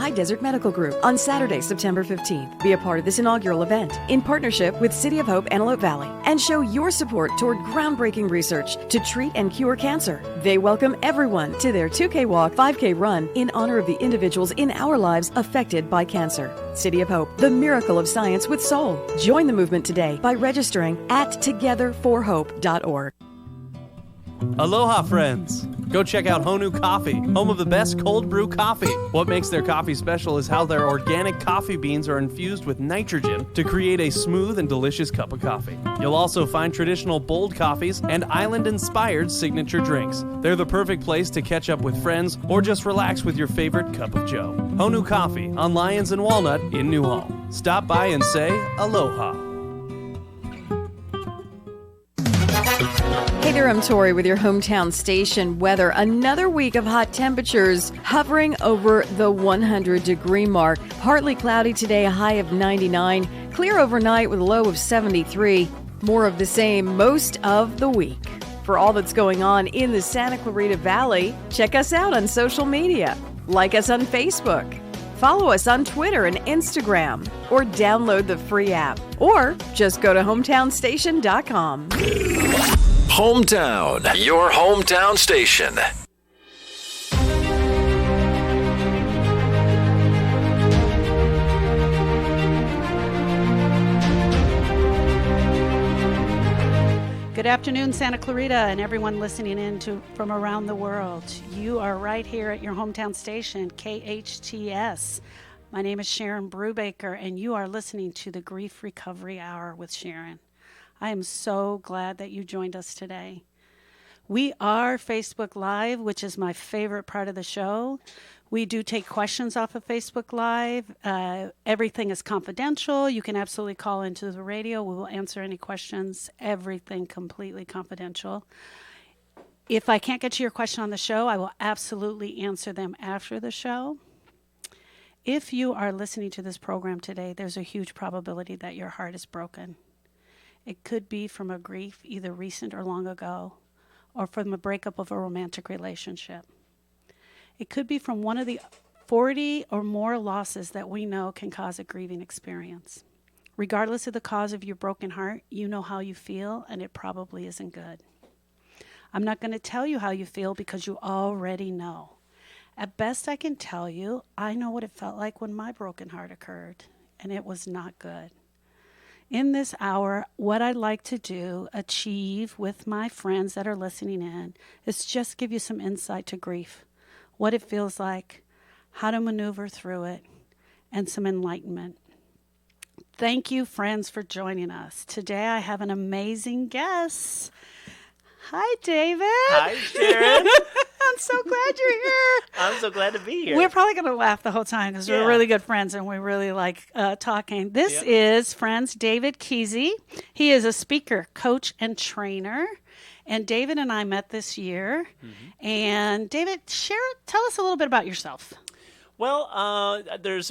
High Desert Medical Group on Saturday, September 15th. Be a part of this inaugural event in partnership with City of Hope Antelope Valley and show your support toward groundbreaking research to treat and cure cancer. They welcome everyone to their 2K walk, 5K run in honor of the individuals in our lives affected by cancer. City of Hope, the miracle of science with soul. Join the movement today by registering at togetherforhope.org. Aloha, friends! Go check out Honu Coffee, home of the best cold brew coffee. What makes their coffee special is how their organic coffee beans are infused with nitrogen to create a smooth and delicious cup of coffee. You'll also find traditional bold coffees and island-inspired signature drinks. They're the perfect place to catch up with friends or just relax with your favorite cup of joe. Honu Coffee on Lyons and Walnut in Newhall. Stop by and say aloha. Hey there, I'm Tori with your hometown station weather. Another week of hot temperatures hovering over the 100-degree mark. Partly cloudy today, a high of 99. Clear overnight with a low of 73. More of the same most of the week. For all that's going on in the Santa Clarita Valley, check us out on social media. Like us on Facebook. Follow us on Twitter and Instagram. Or download the free app. Or just go to hometownstation.com. Hometown, your hometown station. Good afternoon, Santa Clarita, and everyone listening in from around the world. You are right here at your hometown station, KHTS. My name is Sharon Brubaker, and you are listening to the Grief Recovery Hour with Sharon. I am so glad that you joined us today. We are Facebook Live, which is my favorite part of the show. We do take questions off of Facebook Live. Everything is confidential. You can absolutely call into the radio. We will answer any questions. Everything completely confidential. If I can't get to your question on the show, I will absolutely answer them after the show. If you are listening to this program today, there's a huge probability that your heart is broken. It could be from a grief, either recent or long ago, or from a breakup of a romantic relationship. It could be from one of the 40 or more losses that we know can cause a grieving experience. Regardless of the cause of your broken heart, you know how you feel, and it probably isn't good. I'm not going to tell you how you feel because you already know. At best I can tell you, I know what it felt like when my broken heart occurred, and it was not good. In this hour, what I'd like to do, achieve with my friends that are listening in, is just give you some insight to grief, what it feels like, how to maneuver through it, and some enlightenment. Thank you, friends, for joining us. Today I have an amazing guest. Hi, David. Hi, Sharon. I'm so glad you're here. I'm so glad to be here. We're probably going to laugh the whole time because we're really good friends and we really like talking. This is, friends, David Keesee. He is a speaker, coach, and trainer. And David and I met this year. Mm-hmm. And David, tell us a little bit about yourself. Well,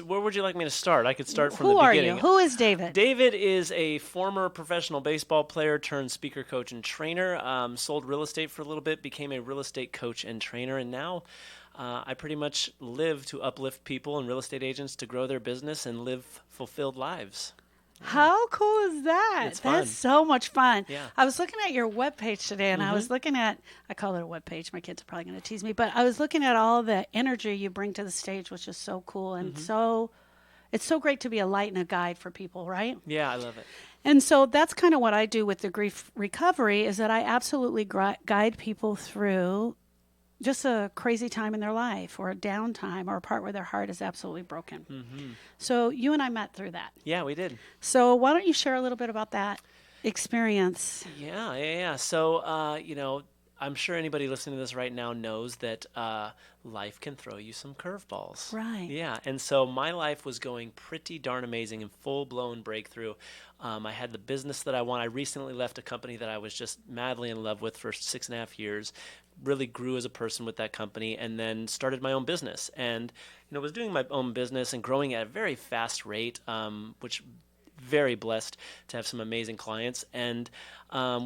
where would you like me to start? I could start from the beginning. Who are you? Who is David? David is a former professional baseball player turned speaker, coach, and trainer. Sold real estate for a little bit, became a real estate coach and trainer, and now I pretty much live to uplift people and real estate agents to grow their business and live fulfilled lives. How cool is that? It's fun. That's so much fun. Yeah. I was looking at your webpage today, and I was looking at, I call it a webpage. My kids are probably going to tease me, but I was looking at all the energy you bring to the stage, which is so cool. And so it's so great to be a light and a guide for people, right? Yeah, I love it. And so that's kind of what I do with the grief recovery is that I absolutely guide people through just a crazy time in their life or a downtime or a part where their heart is absolutely broken. Mm-hmm. So you and I met through that. Yeah, we did. So why don't you share a little bit about that experience? Yeah. So, I'm sure anybody listening to this right now knows that life can throw you some curveballs. Right. Yeah. And so my life was going pretty darn amazing and full-blown breakthrough. I had the business that I want. I recently left a company that I was just madly in love with for 6.5 years. Really grew as a person with that company and then started my own business. And, was doing my own business and growing at a very fast rate, which very blessed to have some amazing clients. And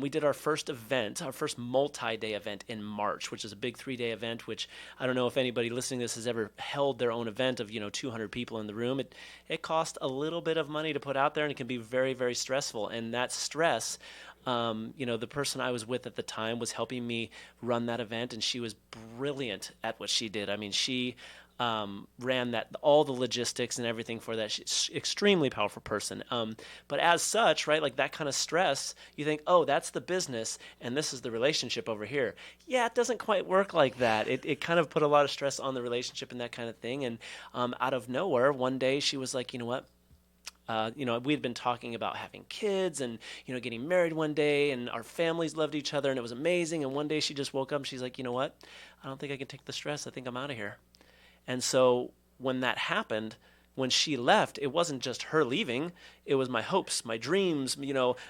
we did our first event, our first multi-day event in March, which is a big 3-day event, which I don't know if anybody listening to this has ever held their own event of, 200 people in the room. It cost a little bit of money to put out there, and it can be very, very stressful. And that stress, the person I was with at the time was helping me run that event, and she was brilliant at what she did. I mean, she ran all the logistics and everything for that. She's an extremely powerful person. But as such, right, like that kind of stress, you think, oh, that's the business and this is the relationship over here. Yeah, it doesn't quite work like that. It kind of put a lot of stress on the relationship and that kind of thing. And out of nowhere, one day she was like, you know what? We had been talking about having kids and, getting married one day, and our families loved each other and it was amazing. And one day she just woke up and she's like, you know what? I don't think I can take the stress. I think I'm out of here. And so when that happened, when she left, it wasn't just her leaving. It was my hopes, my dreams,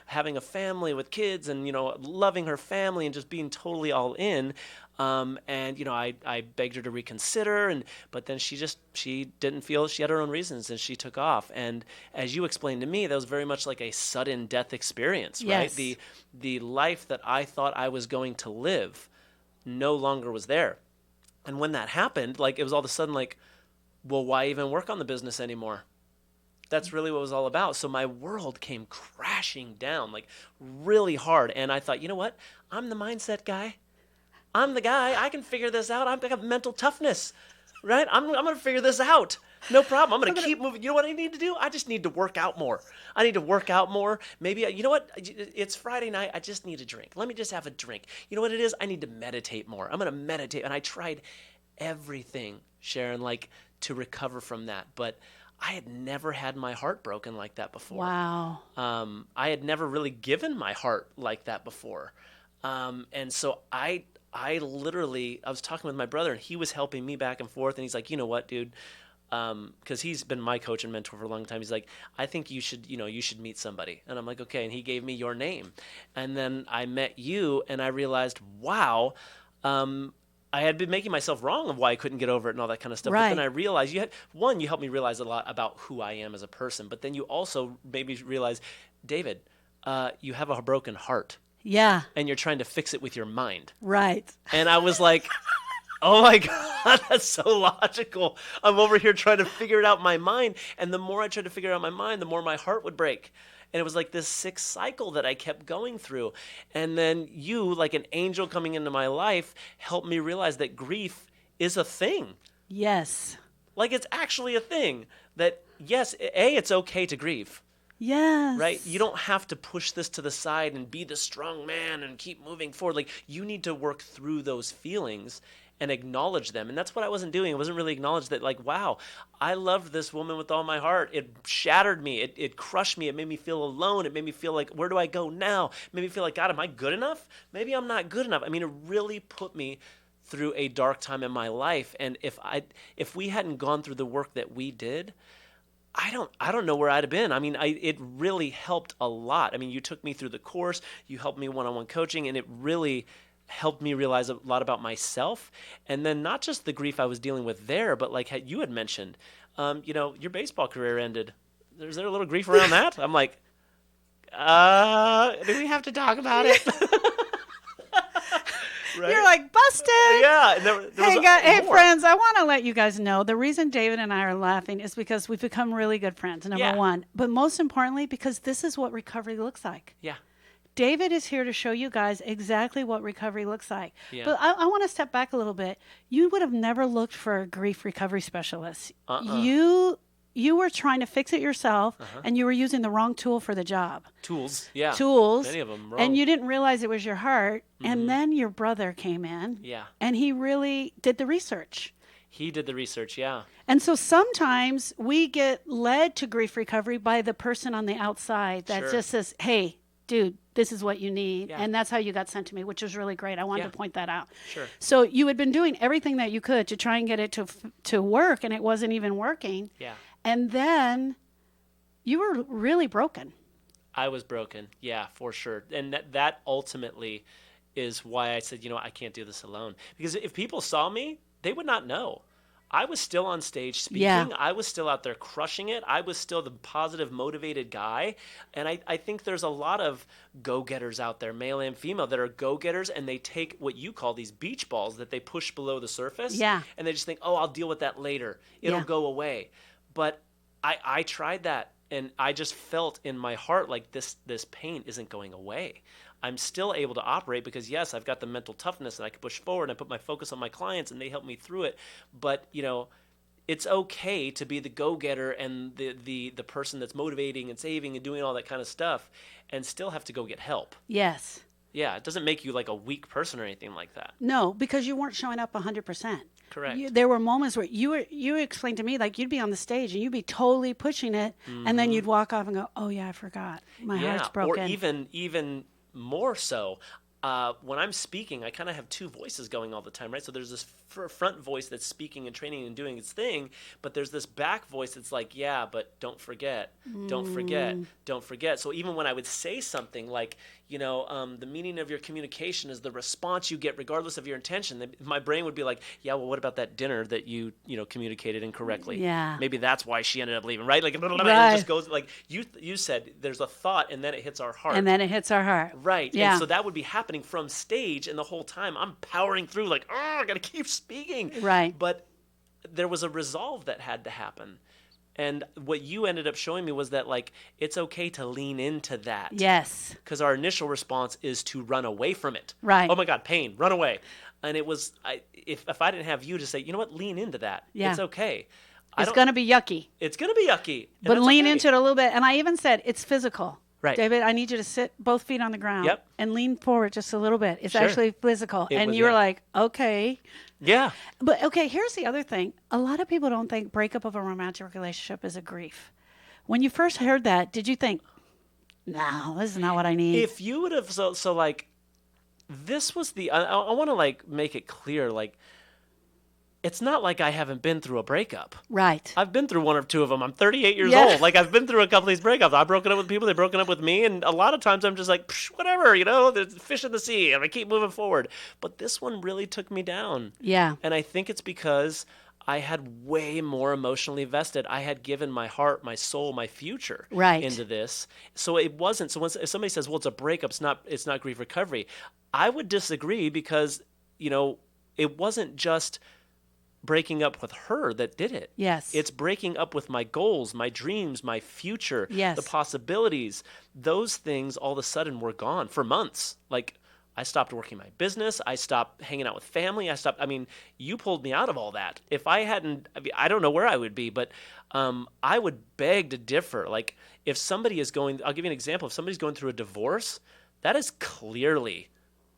having a family with kids and, loving her family and just being totally all in. I begged her to reconsider, but then she didn't feel, she had her own reasons and she took off. And as you explained to me, that was very much like a sudden death experience, right? Yes. The life that I thought I was going to live no longer was there. And when that happened, like, it was all of a sudden like, well, why even work on the business anymore? That's really what it was all about. So my world came crashing down, like, really hard. And I thought, you know what? I'm the mindset guy. I'm the guy. I can figure this out. I got mental toughness, right? I'm going to figure this out. No problem. I'm going to keep moving. You know what I need to do? I just need to work out more. I need to work out more. Maybe, you know what? It's Friday night. I just need a drink. Let me just have a drink. You know what it is? I need to meditate more. I'm going to meditate. And I tried everything, Sharon, like, to recover from that. But I had never had my heart broken like that before. Wow. I had never really given my heart like that before. And so I was talking with my brother, and he was helping me back and forth. And he's like, you know what, dude? Because he's been my coach and mentor for a long time. He's like, I think you should meet somebody. And I'm like, okay. And he gave me your name. And then I met you, and I realized, wow, I had been making myself wrong of why I couldn't get over it and all that kind of stuff. Right. But then I realized you helped me realize a lot about who I am as a person. But then you also made me realize, David, you have a broken heart. Yeah. And you're trying to fix it with your mind. Right. And I was like, oh my God, that's so logical. I'm over here trying to figure it out in my mind. And the more I tried to figure it out in my mind, the more my heart would break. And it was like this sick cycle that I kept going through. And then you, like an angel coming into my life, helped me realize that grief is a thing. Yes. Like, it's actually a thing. That, yes, it's okay to grieve. Yes. Right? You don't have to push this to the side and be the strong man and keep moving forward. Like, you need to work through those feelings and acknowledge them. And that's what I wasn't doing. I wasn't really acknowledged that, like, wow, I loved this woman with all my heart. It shattered me. It crushed me. It made me feel alone. It made me feel like, where do I go now? It made me feel like, God, am I good enough? Maybe I'm not good enough. I mean, it really put me through a dark time in my life. And if we hadn't gone through the work that we did, I don't know where I'd have been. I mean, it really helped a lot. I mean, you took me through the course, you helped me one-on-one coaching, and it really helped me realize a lot about myself. And then not just the grief I was dealing with there, but like you had mentioned, your baseball career ended. Is there a little grief around that? I'm like, do we have to talk about it? Right? You're like, busted. Yeah. And there Hey, friends, I want to let you guys know the reason David and I are laughing is because we've become really good friends, number one. But most importantly, because this is what recovery looks like. Yeah. David is here to show you guys exactly what recovery looks like. Yeah. But I want to step back a little bit. You would have never looked for a grief recovery specialist. You were trying to fix it yourself, and you were using the wrong tool for the job. Tools, yeah. Many of them wrong. And you didn't realize it was your heart. And then your brother came in. Yeah. And he really did the research. He did the research, yeah. And so sometimes we get led to grief recovery by the person on the outside that just says, hey, dude, this is what you need. Yeah. And that's how you got sent to me, which was really great. I wanted to point that out. Sure. So you had been doing everything that you could to try and get it to work, and it wasn't even working. Yeah. And then you were really broken. I was broken, yeah, for sure. And that ultimately is why I said, I can't do this alone. Because if people saw me, they would not know. I was still on stage speaking. Yeah. I was still out there crushing it. I was still the positive, motivated guy. And I think there's a lot of go-getters out there, male and female, that are go-getters, and they take what you call these beach balls that they push below the surface. Yeah. And they just think, oh, I'll deal with that later. It'll Yeah. go away. But I tried that, and I just felt in my heart like this pain isn't going away. I'm still able to operate because, yes, I've got the mental toughness and I can push forward and I put my focus on my clients and they help me through it. But, it's okay to be the go-getter and the person that's motivating and saving and doing all that kind of stuff and still have to go get help. Yes. Yeah, it doesn't make you like a weak person or anything like that. No, because you weren't showing up 100%. Correct. There were moments where you explained to me, like, you'd be on the stage and you'd be totally pushing it, and then you'd walk off and go, oh, yeah, I forgot. My heart's broken. Or even more so, when I'm speaking, I kind of have two voices going all the time, right? So there's this front voice that's speaking and training and doing its thing, but there's this back voice that's like, yeah, but don't forget, don't forget, don't forget. So even when I would say something like, the meaning of your communication is the response you get regardless of your intention, my brain would be like, yeah, well, what about that dinner that you communicated incorrectly? Yeah. Maybe that's why she ended up leaving, right? Like, Right. it just goes, like you said, there's a thought and then it hits our heart. And then it hits our heart. Right. Yeah. And so that would be happening from stage, and the whole time I'm powering through like, I got to keep speaking. Right. But there was a resolve that had to happen. And what you ended up showing me was that, like, it's okay to lean into that. Yes. Because our initial response is to run away from it. Right. Oh my God, pain, run away. And it was, if I didn't have you to say, you know what, lean into that. Yeah. It's okay. It's going to be yucky. It's going to be yucky. and But that's lean okay. into it a little bit. And I even said, it's physical. Right. David, I need you to sit both feet on the ground Yep. and lean forward just a little bit. It's Sure. actually physical. It And was, you were yeah. like, okay. Yeah. But okay, here's the other thing. A lot of people don't think breakup of a romantic relationship is a grief. When you first heard that, did you think, no, this is not what I need? If you would have, so like, this was I want to like make it clear, like, it's not like I haven't been through a breakup. Right. I've been through one or two of them. I'm 38 years Yeah. old. Like, I've been through a couple of these breakups. I've broken up with people. They've broken up with me. And a lot of times I'm just like, whatever, there's fish in the sea. And I keep moving forward. But this one really took me down. Yeah. And I think it's because I had way more emotionally vested. I had given my heart, my soul, my future Right. into this. So it wasn't. So if somebody says, well, it's a breakup, it's not grief recovery, I would disagree because, it wasn't just breaking up with her that did it. Yes. It's breaking up with my goals, my dreams, my future, Yes. the possibilities. Those things all of a sudden were gone for months. Like, I stopped working my business. I stopped hanging out with family. You pulled me out of all that. If I hadn't, I don't know where I would be, but I would beg to differ. Like, if somebody is I'll give you an example. If somebody's going through a divorce, that is clearly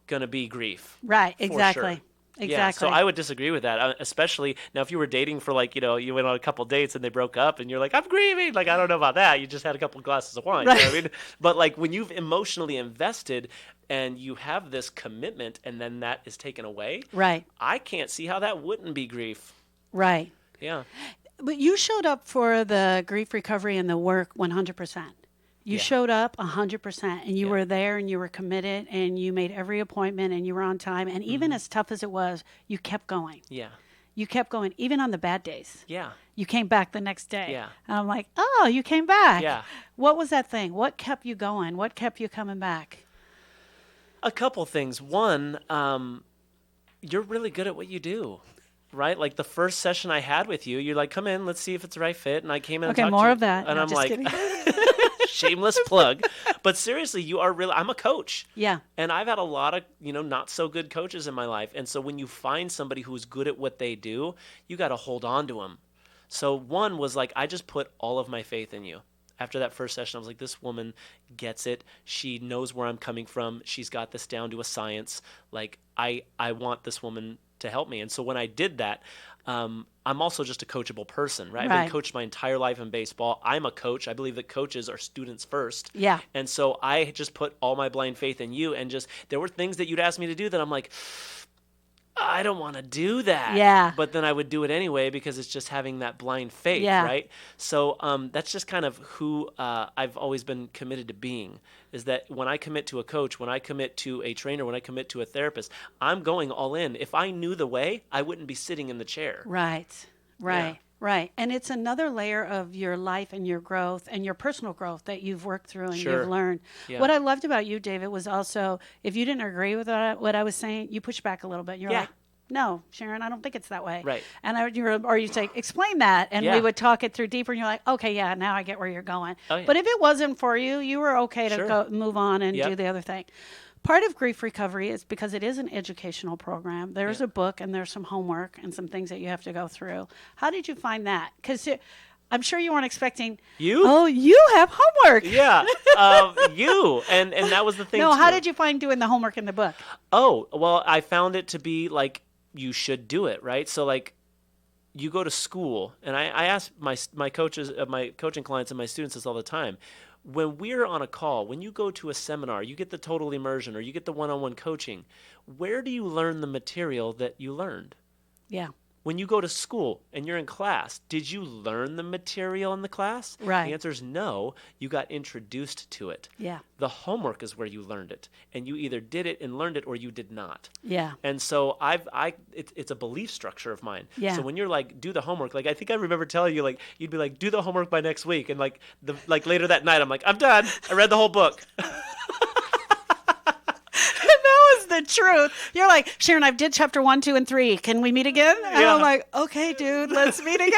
going to be grief. Right. for Exactly. sure. Exactly. Yeah, so I would disagree with that, especially now if you were dating for you went on a couple dates and they broke up and you're like, I'm grieving. Like, I don't know about that. You just had a couple glasses of wine. Right. You know what I mean? But like when you've emotionally invested and you have this commitment and then that is taken away, Right. I can't see how that wouldn't be grief. Right. Yeah. But you showed up for the grief recovery and the work 100%. You Yeah. showed up 100%, and you Yeah. were there, and you were committed, and you made every appointment, and you were on time. And even as tough as it was, you kept going. Yeah. You kept going, even on the bad days. Yeah. You came back the next day. Yeah. And I'm like, oh, you came back. Yeah. What was that thing? What kept you going? What kept you coming back? A couple things. One, you're really good at what you do. Right? Like the first session I had with you, you're like, come in, let's see if it's the right fit. And I came in Okay, and talked more to you, of that. And No, I'm just like, kidding. shameless plug. But seriously, I'm a coach. Yeah. And I've had a lot of, not so good coaches in my life. And so when you find somebody who's good at what they do, you got to hold on to them. So one was like, I just put all of my faith in you. After that first session, I was like, this woman gets it. She knows where I'm coming from. She's got this down to a science. Like, I want this woman to help me. And so when I did that, I'm also just a coachable person, right? I've Right. been coached my entire life in baseball. I'm a coach. I believe that coaches are students first. Yeah. And so I just put all my blind faith in you, and there were things that you'd ask me to do that I'm like, I don't want to do that. Yeah. But then I would do it anyway because it's just having that blind faith, Yeah. right? So that's just kind of who I've always been committed to being, is that when I commit to a coach, when I commit to a trainer, when I commit to a therapist, I'm going all in. If I knew the way, I wouldn't be sitting in the chair. Right. Right. Yeah. Right. And it's another layer of your life and your growth and your personal growth that you've worked through and Sure. you've learned. Yeah. What I loved about you, David, was also if you didn't agree with what I was saying, you push back a little bit. You're Yeah. like, no, Sharon, I don't think it's that way. Right. And or you say, explain that. And Yeah. we would talk it through deeper. And you're like, okay, yeah, now I get where you're going. Oh, yeah. But if it wasn't for you, you were okay to Sure. go move on and Yep. do the other thing. Part of grief recovery is because it is an educational program. There's a book and there's some homework and some things that you have to go through. How did you find that? Because I'm sure you weren't expecting. You? Oh, you have homework. Yeah. You. And that was the thing. No, how too. did you find doing the homework in the book? Oh, well, I found it to be like, you should do it, right? So like, you go to school, and I ask my coaches, my coaching clients and my students this all the time. When we're on a call, when you go to a seminar, you get the total immersion or you get the one-on-one coaching, where do you learn the material that you learned? Yeah. When you go to school and you're in class, did you learn the material in the class? Right. The answer is no. You got introduced to it. Yeah. The homework is where you learned it, and you either did it and learned it or you did not. Yeah. And so it's a belief structure of mine. Yeah. So when you're like, do the homework, like I think I remember telling you, like you'd be like, do the homework by next week, and like later that night, I'm like, I'm done. I read the whole book. That was the truth. You're like, Sharon, I did chapter 1, 2, and 3. Can we meet again? And Yeah. I'm like, okay, dude, let's meet again.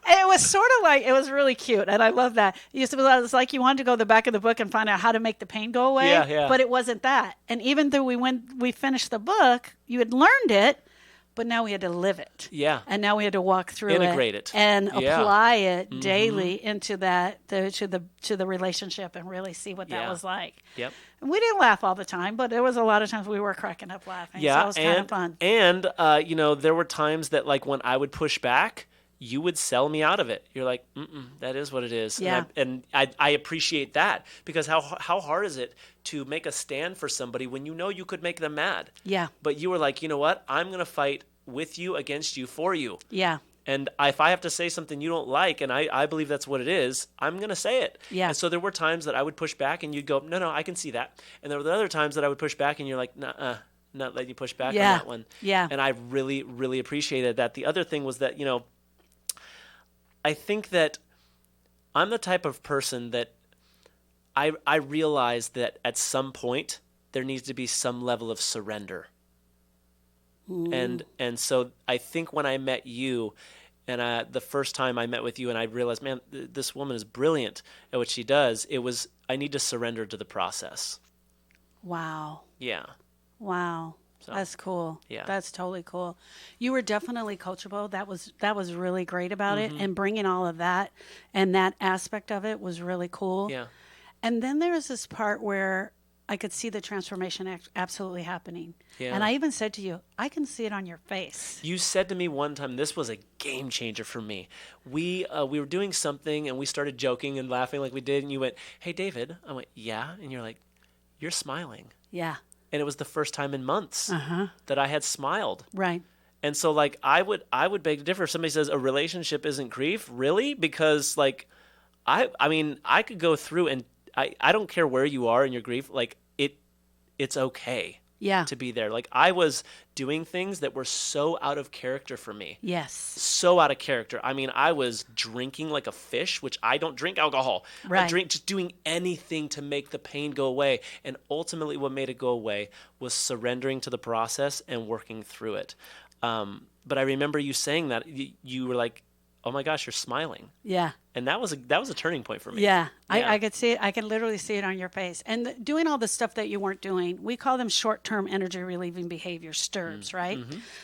And it was sort of like, it was really cute. And I love that. It was like you wanted to go to the back of the book and find out how to make the pain go away. Yeah, yeah. But it wasn't that. And even though we finished the book, you had learned it, but now we had to live it. Yeah. And now we had to walk through Integrate it. and Yeah. apply it daily into that, to the relationship and really see what that Yeah. was like. Yep. And we didn't laugh all the time, but there was a lot of times we were cracking up laughing. So it was kind of fun. And there were times that like when I would push back, you would sell me out of it. You're like, that is what it is. Yeah. And I appreciate that, because how hard is it to make a stand for somebody when you know you could make them mad? Yeah. But you were like, you know what? I'm going to fight with you, against you, for you. Yeah. And if I have to say something you don't like, and I believe that's what it is, I'm going to say it. Yeah. And so there were times that I would push back and you'd go, no, I can see that. And there were other times that I would push back and you're like, not letting you push back Yeah. on that one. Yeah. And I really, really appreciated that. The other thing was that, I think that I'm the type of person that I realize that at some point there needs to be some level of surrender. And so I think when I met you, and the first time I met with you and I realized, man, this woman is brilliant at what she does, it was, I need to surrender to the process. Wow. Yeah. Wow. That's cool. Yeah. That's totally cool. You were definitely coachable. That was really great about it. And bringing all of that and that aspect of it was really cool. Yeah. And then there was this part where I could see the transformation absolutely happening. Yeah. And I even said to you, I can see it on your face. You said to me one time, this was a game changer for me. We were doing something and we started joking and laughing like we did. And you went, hey, David. I went, yeah. And you're like, you're smiling. Yeah. And it was the first time in months that I had smiled. Right. And so like I would beg to differ. If somebody says a relationship isn't grief, really? Because like I mean I could go through and I don't care where you are in your grief, like it's okay. Yeah. To be there. Like I was doing things that were so out of character for me. Yes. So out of character. I mean, I was drinking like a fish, which I don't drink alcohol. Right. I drink, just doing anything to make the pain go away. And ultimately what made it go away was surrendering to the process and working through it. But I remember you saying that you were like, oh my gosh, you're smiling. Yeah. And that was a turning point for me. Yeah. Yeah. I could see it. I could literally see it on your face. And doing all the stuff that you weren't doing, we call them short-term energy relieving behavior, STIRBs, right?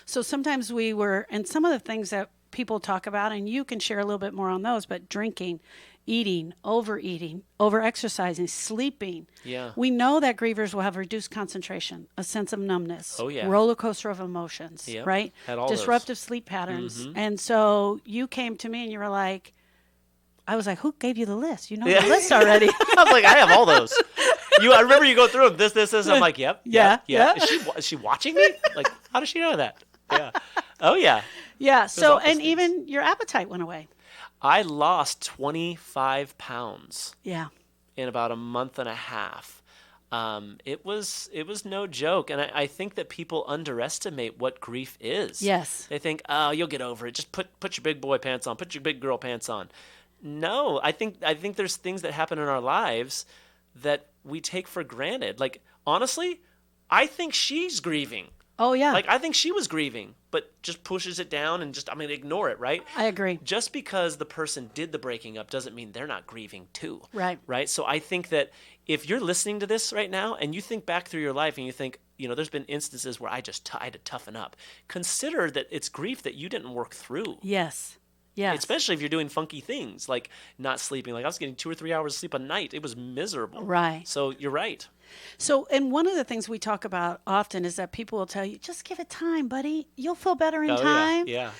So sometimes and some of the things that people talk about, and you can share a little bit more on those, but drinking, eating, over-exercising, sleeping. Yeah. We know that grievers will have reduced concentration, a sense of numbness, Oh, yeah. roller coaster of emotions, Yep. right? Had all those. Disruptive sleep patterns. And so you came to me and you were like, I was like, who gave you the list? You know the list already. I was like, I have all those. I remember you go through them, this. I'm like, yep. Yeah. Is she watching me? Like, how does she know that? Yeah. Oh, yeah. Yeah. So, all those and things. even your appetite went away. I lost 25 pounds Yeah. in about a month and a half. it was no joke. And I think that people underestimate what grief is. Yes. They think, oh, you'll get over it. Just put your big boy pants on. Put your big girl pants on. No, I think there's things that happen in our lives that we take for granted. Like, honestly, I think she's grieving. Oh, yeah. Like, I think she was grieving, but just pushes it down and ignore it, right? I agree. Just because the person did the breaking up doesn't mean they're not grieving too. Right. Right? So I think that if you're listening to this right now and you think back through your life and you think, there's been instances where I had to toughen up, consider that it's grief that you didn't work through. Yes. Yes. Especially if you're doing funky things like not sleeping. Like I was getting 2 or 3 hours of sleep a night. It was miserable. Right. So you're right. So, and one of the things we talk about often is that people will tell you, just give it time, buddy. You'll feel better in time. Yeah.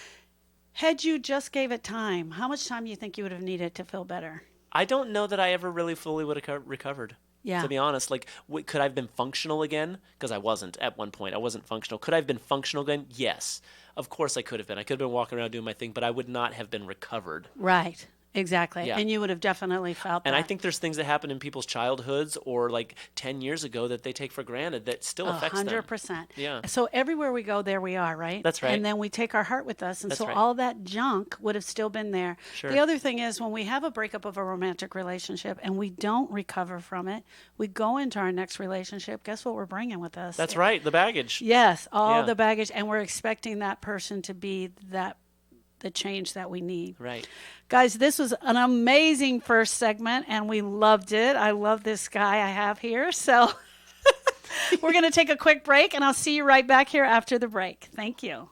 Had you just gave it time, how much time do you think you would have needed to feel better? I don't know that I ever really fully would have recovered. Yeah. To be honest, like, could I have been functional again? Because I wasn't at one point. I wasn't functional. Could I have been functional again? Yes. Of course I could have been. I could have been walking around doing my thing, but I would not have been recovered. Right. Exactly. Yeah. And you would have definitely felt that. And I think there's things that happen in people's childhoods or like 10 years ago that they take for granted that still affects 100%. them. Yeah. So everywhere we go, there we are, right? That's right. And then we take our heart with us. And That's so right. all that junk would have still been there. Sure. The other thing is when we have a breakup of a romantic relationship and we don't recover from it, we go into our next relationship. Guess what we're bringing with us? That's right. The baggage. Yes. All Yeah. the baggage. And we're expecting that person to be the change that we need. Right. Guys, this was an amazing first segment, and we loved it. I love this guy I have here. So we're going to take a quick break, and I'll see you right back here after the break. Thank you.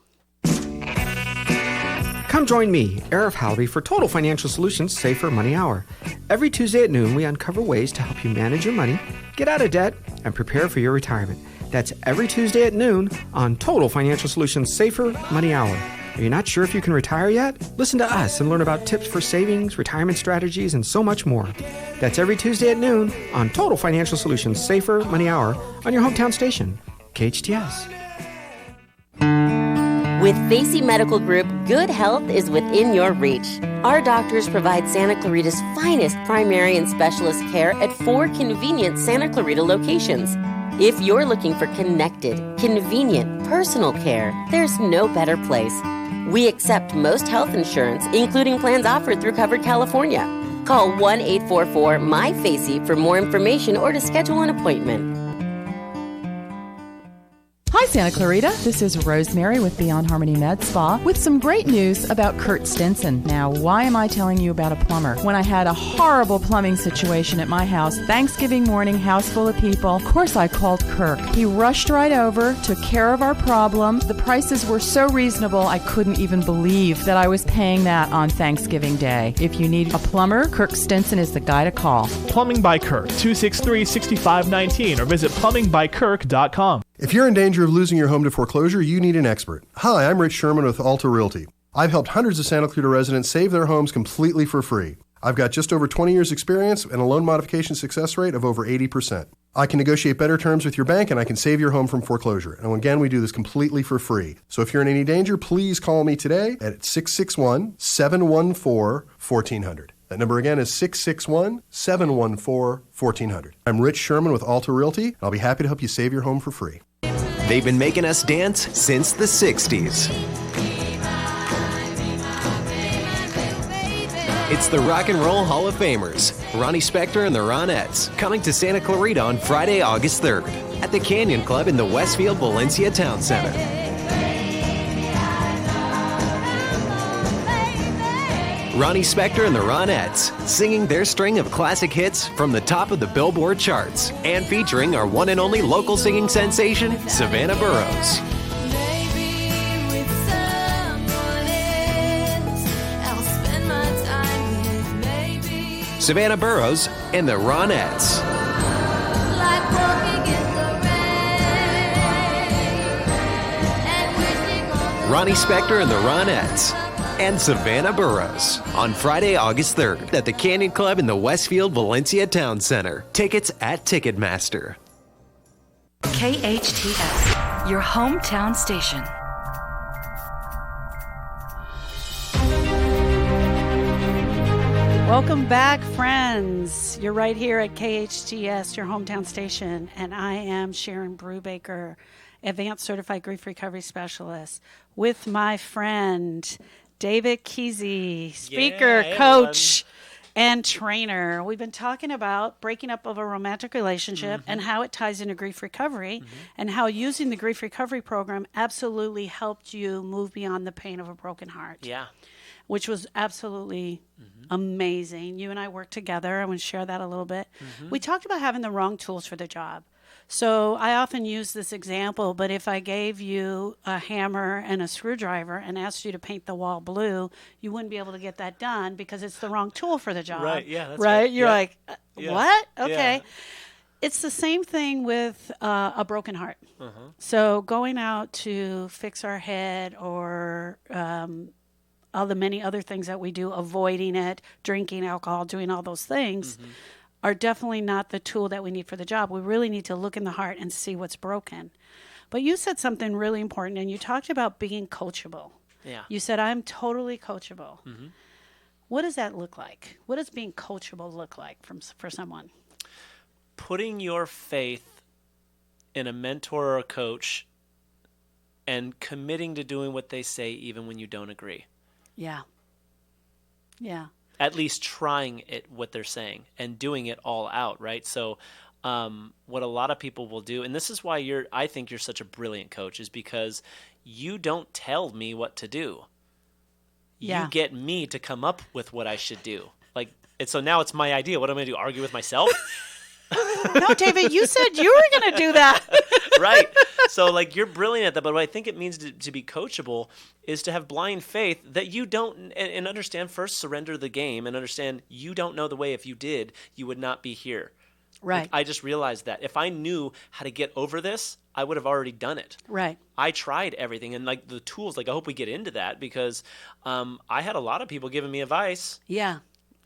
Come join me, Arif Halby, for Total Financial Solutions Safer Money Hour. Every Tuesday at noon, we uncover ways to help you manage your money, get out of debt, and prepare for your retirement. That's every Tuesday at noon on Total Financial Solutions Safer Money Hour. Are you not sure if you can retire yet? Listen to us and learn about tips for savings, retirement strategies, and so much more. That's every Tuesday at noon on Total Financial Solutions Safer Money Hour on your hometown station, KHTS. With Facey Medical Group, good health is within your reach. Our doctors provide Santa Clarita's finest primary and specialist care at 4 convenient Santa Clarita locations. If you're looking for connected, convenient, personal care, there's no better place. We accept most health insurance, including plans offered through Covered California. Call 1-844-MY-FACEY for more information or to schedule an appointment. Hi, Santa Clarita. This is Rosemary with Beyond Harmony Med Spa with some great news about Kurt Stinson. Now, why am I telling you about a plumber? When I had a horrible plumbing situation at my house, Thanksgiving morning, house full of people, of course I called Kirk. He rushed right over, took care of our problem. The prices were so reasonable, I couldn't even believe that I was paying that on Thanksgiving Day. If you need a plumber, Kirk Stinson is the guy to call. Plumbing by Kirk, 263-6519, or visit plumbingbykirk.com. If you're in danger of losing your home to foreclosure, you need an expert. Hi, I'm Rich Sherman with Alta Realty. I've helped hundreds of Santa Clarita residents save their homes completely for free. I've got just over 20 years experience and a loan modification success rate of over 80%. I can negotiate better terms with your bank and I can save your home from foreclosure. And again, we do this completely for free. So if you're in any danger, please call me today at 661-714-1400. That number again is 661-714-1400. I'm Rich Sherman with Alta Realty, and I'll be happy to help you save your home for free. They've been making us dance since the 60s. It's the Rock and Roll Hall of Famers, Ronnie Spector and the Ronettes, coming to Santa Clarita on Friday, August 3rd at the Canyon Club in the Westfield Valencia Town Center. Ronnie Spector and the Ronettes, singing their string of classic hits from the top of the Billboard charts, and featuring our one and only local singing sensation, Savannah Burrows. Savannah Burrows and the Ronettes. Ronnie Spector and the Ronettes. And Savannah Burrows on Friday, August 3rd at the Canyon Club in the Westfield Valencia Town Center. Tickets at Ticketmaster. KHTS, your hometown station. Welcome back, friends. You're right here at KHTS, your hometown station, and I am Sharon Brubaker, Advanced Certified Grief Recovery Specialist, with my friend David Keesee, speaker, coach, and trainer. We've been talking about breaking up of a romantic relationship and how it ties into grief recovery and how using the grief recovery program absolutely helped you move beyond the pain of a broken heart. Yeah. Which was absolutely amazing. You and I worked together. I want to share that a little bit. We talked about having the wrong tools for the job. So I often use this example, but if I gave you a hammer and a screwdriver and asked you to paint the wall blue, you wouldn't be able to get that done because it's the wrong tool for the job. Right, yeah, that's right. You're yeah. like, Yeah. what? Okay. Yeah. It's the same thing with a broken heart. So going out to fix our head or all the many other things that we do, avoiding it, drinking alcohol, doing all those things, are definitely not the tool that we need for the job. We really need to look in the heart and see what's broken. But you said something really important, and you talked about being coachable. Yeah. You said, I'm totally coachable. What does that look like? What does being coachable look like for someone? Putting your faith in a mentor or a coach and committing to doing what they say even when you don't agree. Yeah. Yeah. At least trying it, what they're saying, and doing it all out, right? So what a lot of people will do, and this is why I think you're such a brilliant coach, is because you don't tell me what to do. Yeah. You get me to come up with what I should do. So now it's my idea. What am I going to do? Argue with myself? No, David, you said you were going to do that. Right. So you're brilliant at that. But what I think it means to be coachable is to have blind faith that you don't, and understand first, surrender the game and understand you don't know the way. If you did, you would not be here. Right. I just realized that. If I knew how to get over this, I would have already done it. Right. I tried everything. And the tools, I hope we get into that because I had a lot of people giving me advice. Yeah.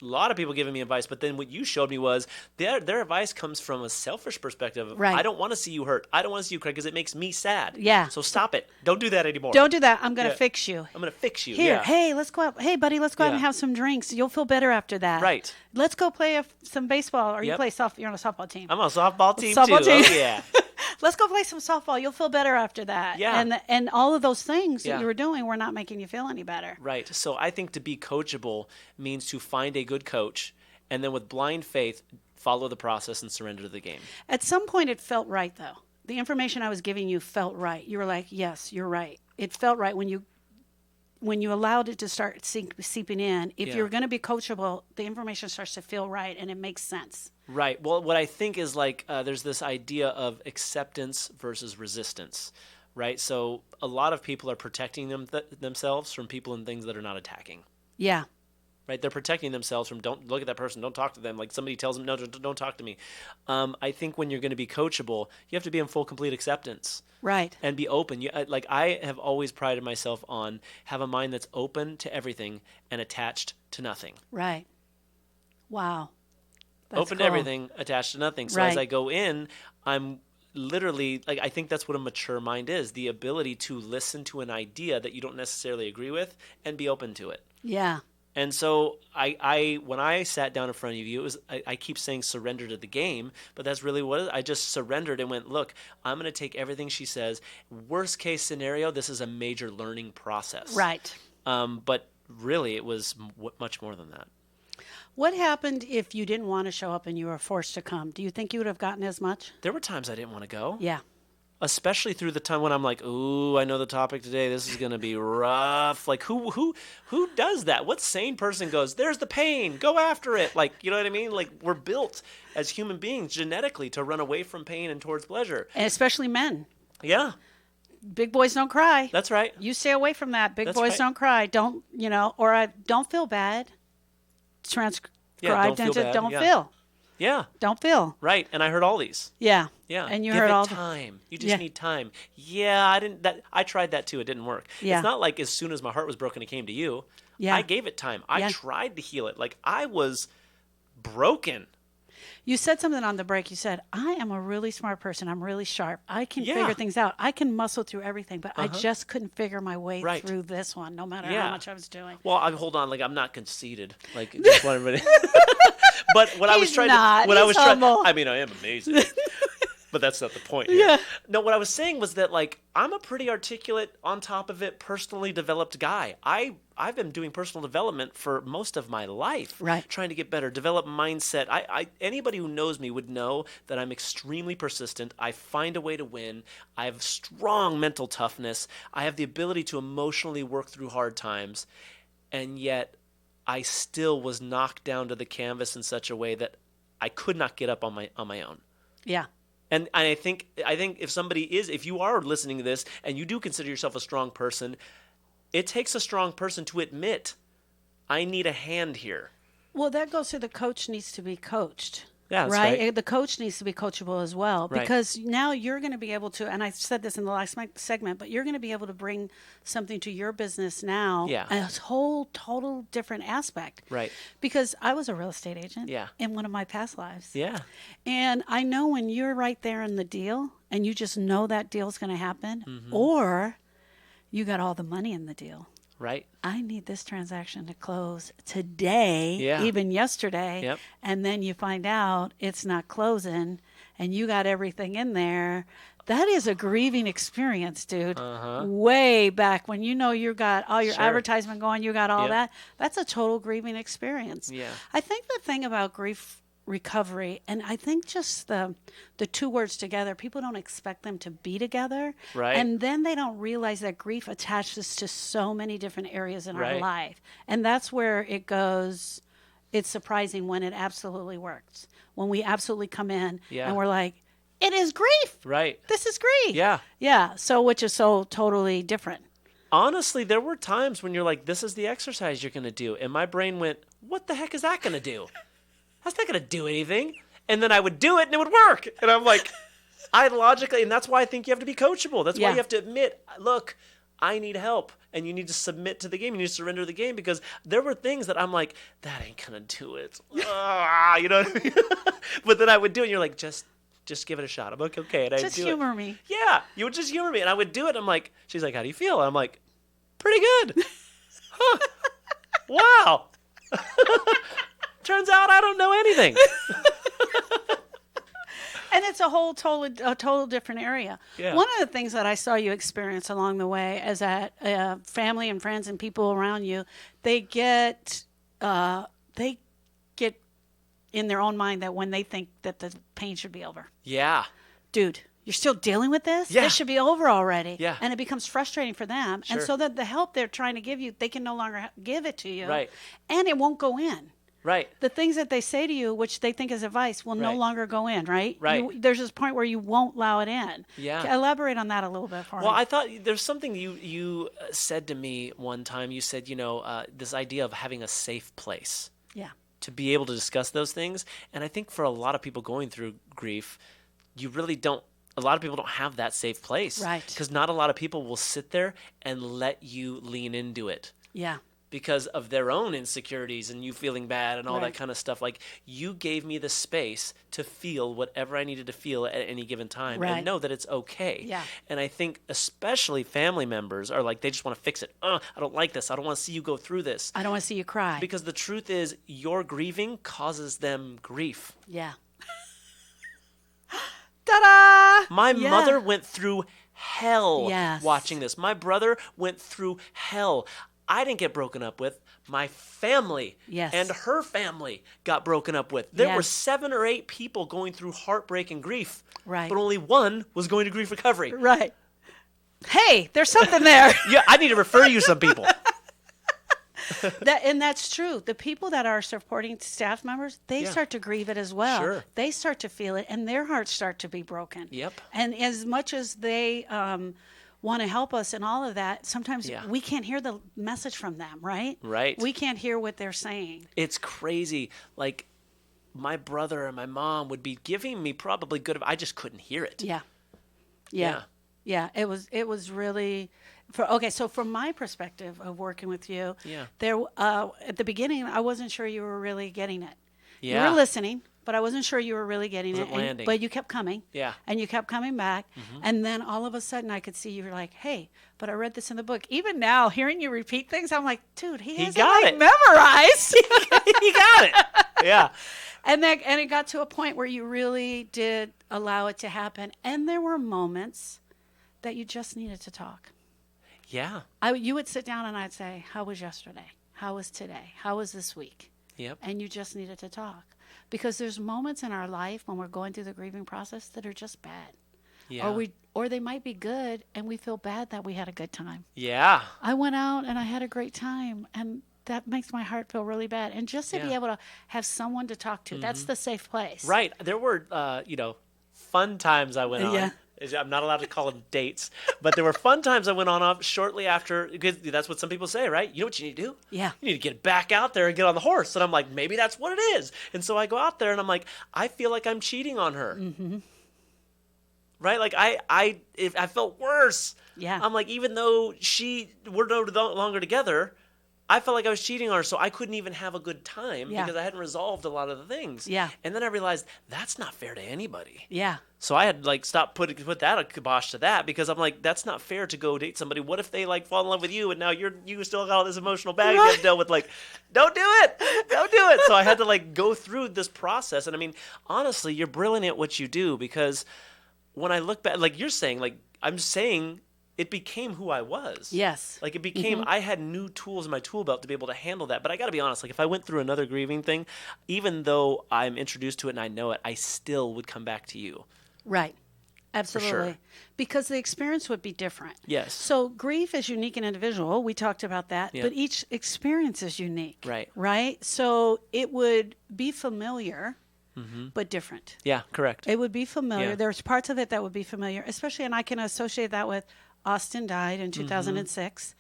A lot of people giving me advice, but then what you showed me was their advice comes from a selfish perspective. Right. I don't want to see you hurt. I don't want to see you cry because it makes me sad. Yeah. So stop it. Don't do that anymore. Don't do that. I'm going to fix you. I'm going to fix you. Here, Yeah. hey, let's go out. Hey, buddy, let's go out and Yeah. have some drinks. You'll feel better after that. Right. Let's go play some baseball, or you Yep. play softball. You're on a softball team. I'm on a softball team Softball too. team. Oh, yeah. Let's go play some softball. You'll feel better after that. Yeah. And all of those things that Yeah. you were doing were not making you feel any better. Right. So I think to be coachable means to find a good coach and then with blind faith, follow the process and surrender to the game. At some point, it felt right, though. The information I was giving you felt right. You were like, yes, you're right. It felt right when you allowed it to start seeping in. If you're going to be coachable, the information starts to feel right, and it makes sense. Right. Well, what I think is there's this idea of acceptance versus resistance, right? So a lot of people are protecting themselves from people and things that are not attacking. Yeah. Right? They're protecting themselves from don't look at that person, don't talk to them. Like somebody tells them, no, don't talk to me. I think when you're going to be coachable, you have to be in full, complete acceptance. Right. And be open. I have always prided myself on have a mind that's open to everything and attached to nothing. Right. Wow. That's open cool. to everything, attached to nothing. So as I go in, I'm literally, I think that's what a mature mind is, the ability to listen to an idea that you don't necessarily agree with and be open to it. Yeah. And so when I sat down in front of you, it was I keep saying surrender to the game, but that's really what it is. I just surrendered and went, look, I'm going to take everything she says. Worst case scenario, this is a major learning process. Right. But really, it was much more than that. What happened if you didn't want to show up and you were forced to come? Do you think you would have gotten as much? There were times I didn't want to go. Yeah. Especially through the time when I'm like, ooh, I know the topic today. This is going to be rough. Like, who does that? What sane person goes, there's the pain, go after it? Like, you know what I mean? Like, we're built as human beings genetically to run away from pain and towards pleasure. And especially men. Yeah. Big boys don't cry. That's right. You stay away from that. Big That's boys right. don't cry. Don't, don't feel bad. Transcribed into don't feel. Yeah. Don't feel. Right. And I heard all these. Yeah. Yeah. And you Give heard it all time. You just need time. Yeah, I tried that too. It didn't work. Yeah. It's not like as soon as my heart was broken, it came to you. Yeah. I gave it time. I tried to heal it. Like I was broken. You said something on the break. You said, I am a really smart person. I'm really sharp. I can figure things out. I can muscle through everything, but I just couldn't figure my way through this one, no matter how much I was doing. Well, hold on. Like, I'm not conceited. Like, just want everybody. But what I was trying to, I mean, I am amazing. But that's not the point here. Yeah. No, what I was saying was that, like, I'm a pretty articulate, on top of it, personally developed guy. I've been doing personal development for most of my life. Right. Trying to get better, develop mindset. Anybody who knows me would know that I'm extremely persistent. I find a way to win. I have strong mental toughness. I have the ability to emotionally work through hard times. And yet, I still was knocked down to the canvas in such a way that I could not get up on my own. Yeah. And I think if you are listening to this and you do consider yourself a strong person, it takes a strong person to admit, I need a hand here. Well, that goes to the coach needs to be coached. Yeah, that's right. The coach needs to be coachable as well, because now you're going to be able to, and I said this in the last segment, but you're going to be able to bring something to your business now, a whole total different aspect. Right. Because I was a real estate agent in one of my past lives. Yeah. And I know when you're right there in the deal and you just know that deal's going to happen, or you got all the money in the deal. Right. I need this transaction to close today, even yesterday. Yep. And then you find out it's not closing and you got everything in there. That is a grieving experience, dude. Way back when you know you got all your advertisement going, you got all that. That's a total grieving experience. Yeah. I think the thing about grief recovery, and I think just the two words together, people don't expect them to be together, right? And then they don't realize that grief attaches to so many different areas in our life, and that's where it goes. It's surprising when it absolutely works, when we absolutely come in and we're like, it is grief, right? This is grief. Yeah. So which is so totally different. Honestly, there were times when you're like, this is the exercise you're going to do, and my brain went, what the heck is that going to do? That's not going to do anything. And then I would do it and it would work. And I'm like, and that's why I think you have to be coachable. That's why you have to admit, look, I need help. And you need to submit to the game. You need to surrender to the game, because there were things that I'm like, that ain't going to do it. You know what I mean? But then I would do it and you're like, just give it a shot. I'm like, okay. And I just humor me. Yeah, you would just humor me. And I would do it. And I'm like, she's like, how do you feel? And I'm like, pretty good. Huh. Wow. Turns out I don't know anything. And it's a total different area. Yeah. One of the things that I saw you experience along the way is that family and friends and people around you, they get in their own mind that when they think that the pain should be over. Yeah. Dude, you're still dealing with this? Yeah. This should be over already. Yeah. And it becomes frustrating for them. Sure. And so that the help they're trying to give you, they can no longer give it to you. Right. And it won't go in. Right. The things that they say to you, which they think is advice, will no longer go in, right? Right. There's this point where you won't allow it in. Yeah. Elaborate on that a little bit for me. Well, I thought there's something you said to me one time. You said, this idea of having a safe place. Yeah. To be able to discuss those things. And I think for a lot of people going through grief, you really don't. A lot of people don't have that safe place. Right. Because not a lot of people will sit there and let you lean into it. Yeah. Because of their own insecurities and you feeling bad and all that kind of stuff. Like, you gave me the space to feel whatever I needed to feel at any given time and know that it's okay. Yeah. And I think especially family members are like, they just want to fix it. I don't like this. I don't want to see you go through this. I don't want to see you cry. Because the truth is, your grieving causes them grief. Yeah. Ta-da! My mother went through hell Yes. watching this. My brother went through hell. I didn't get broken up with. My family and her family got broken up with. There were 7 or 8 people going through heartbreak and grief. Right. But only one was going to grief recovery. Right. Hey, there's something there. Yeah, I need to refer you some people. And that's true. The people that are supporting staff members, they start to grieve it as well. Sure. They start to feel it, and their hearts start to be broken. Yep. And as much as they want to help us and all of that, sometimes we can't hear the message from them, right? Right. We can't hear what they're saying. It's crazy. Like, my brother and my mom would be giving me probably good advice. I just couldn't hear it. Yeah. It was really so from my perspective of working with you, there at the beginning I wasn't sure you were really getting it. Yeah. You were listening, but I wasn't sure you were really getting it. landing. But you kept coming. Yeah. And you kept coming back. And then all of a sudden I could see you were like, hey, but I read this in the book. Even now, hearing you repeat things, I'm like, dude, he has got it it. memorized. He got it. Yeah. And it got to a point where you really did allow it to happen. And there were moments that you just needed to talk. Yeah. You would sit down and I'd say, how was yesterday? How was today? How was this week? Yep. And you just needed to talk. Because there's moments in our life when we're going through the grieving process that are just bad. Yeah. Or they might be good and we feel bad that we had a good time. Yeah. I went out and I had a great time, and that makes my heart feel really bad. And just to be able to have someone to talk to, that's the safe place. Right. There were, fun times I went on. Yeah. I'm not allowed to call them dates, but there were fun times I went on shortly after, because that's what some people say, right? You know what you need to do? Yeah. You need to get back out there and get on the horse. And I'm like, maybe that's what it is. And so I go out there and I'm like, I feel like I'm cheating on her. Mm-hmm. Right? Like I felt worse. Yeah. I'm like, even though we're no longer together, I felt like I was cheating on her, so I couldn't even have a good time because I hadn't resolved a lot of the things. Yeah. And then I realized that's not fair to anybody. Yeah. So I had stopped put that a kibosh to that, because I'm like, that's not fair to go date somebody. What if they fall in love with you and now you still got all this emotional baggage you have to deal with? Like, don't do it. Don't do it. So I had to go through this process. And I mean, honestly, you're brilliant at what you do, because when I look back, like you're saying, I'm saying it became who I was. Yes. It became, I had new tools in my tool belt to be able to handle that. But I got to be honest, if I went through another grieving thing, even though I'm introduced to it and I know it, I still would come back to you. Right. Absolutely. For sure. Because the experience would be different. Yes. So grief is unique and individual. We talked about that. Yeah. But each experience is unique. Right. Right? So it would be familiar, but different. Yeah, correct. It would be familiar. Yeah. There's parts of it that would be familiar, especially, and I can associate that with Austin died in 2006,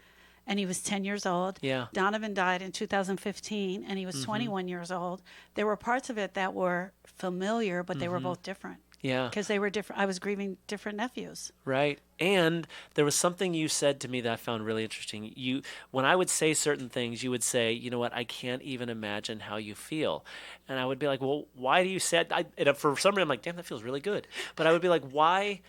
and he was 10 years old. Yeah. Donovan died in 2015, and he was 21 years old. There were parts of it that were familiar, but they were both different. Yeah. Because they were different. I was grieving different nephews. Right. And there was something you said to me that I found really interesting. When I would say certain things, you would say, you know what, I can't even imagine how you feel. And I would be like, well, why do you say that? And for some reason, I'm like, damn, that feels really good. But I would be like, why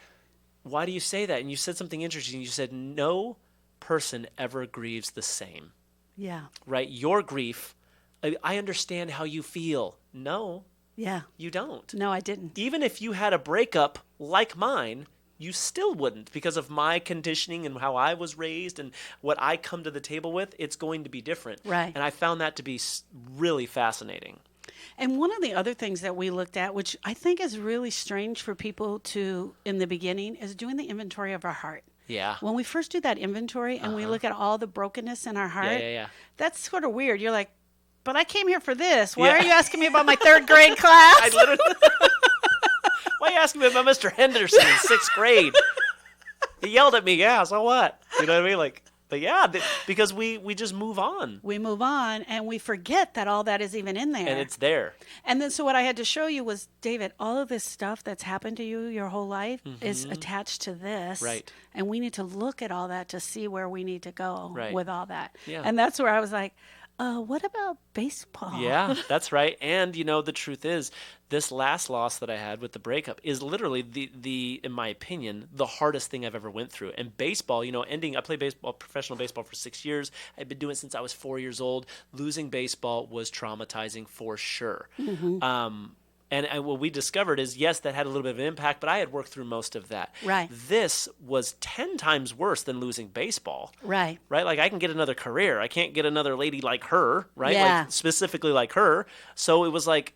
do you say that? And you said something interesting. You said, no person ever grieves the same. Yeah. Right? Your grief, I understand how you feel. No. Yeah. You don't. No, I didn't. Even if you had a breakup like mine, you still wouldn't, because of my conditioning and how I was raised and what I come to the table with. It's going to be different. Right. And I found that to be really fascinating. And one of the other things that we looked at, which I think is really strange for people to, in the beginning, is doing the inventory of our heart. Yeah. When we first do that inventory and we look at all the brokenness in our heart, Yeah. that's sort of weird. You're like, but I came here for this. Why are you asking me about my third grade class? I literally. Why are you asking me about Mr. Henderson in 6th grade? He yelled at me. Yeah, so what? You know what I mean? But yeah, because we just move on. We move on and we forget that all that is even in there. And it's there. And then so what I had to show you was, David, all of this stuff that's happened to you your whole life is attached to this. Right. And we need to look at all that to see where we need to go with all that. Yeah. And that's where I was like, what about baseball? Yeah, that's right. And, the truth is, this last loss that I had with the breakup is literally the in my opinion, the hardest thing I've ever went through. And baseball, I played professional baseball for 6 years. I've been doing it since I was 4 years old. Losing baseball was traumatizing for sure. And what we discovered is, yes, that had a little bit of an impact, but I had worked through most of that. Right. This was 10 times worse than losing baseball. Right. Right? I can get another career. I can't get another lady like her, right? Yeah. Specifically like her. So it was like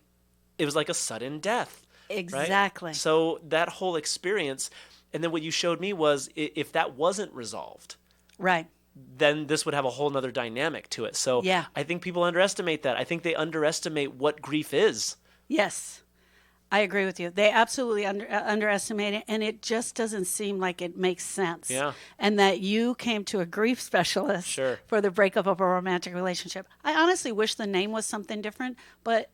a sudden death. Exactly. Right? So that whole experience, and then what you showed me was, if that wasn't resolved. Right. Then this would have a whole nother dynamic to it. So yeah. I think people underestimate that. I think they underestimate what grief is. Yes, I agree with you. They absolutely underestimate it, and it just doesn't seem like it makes sense. Yeah. And that you came to a grief specialist for the breakup of a romantic relationship. I honestly wish the name was something different, but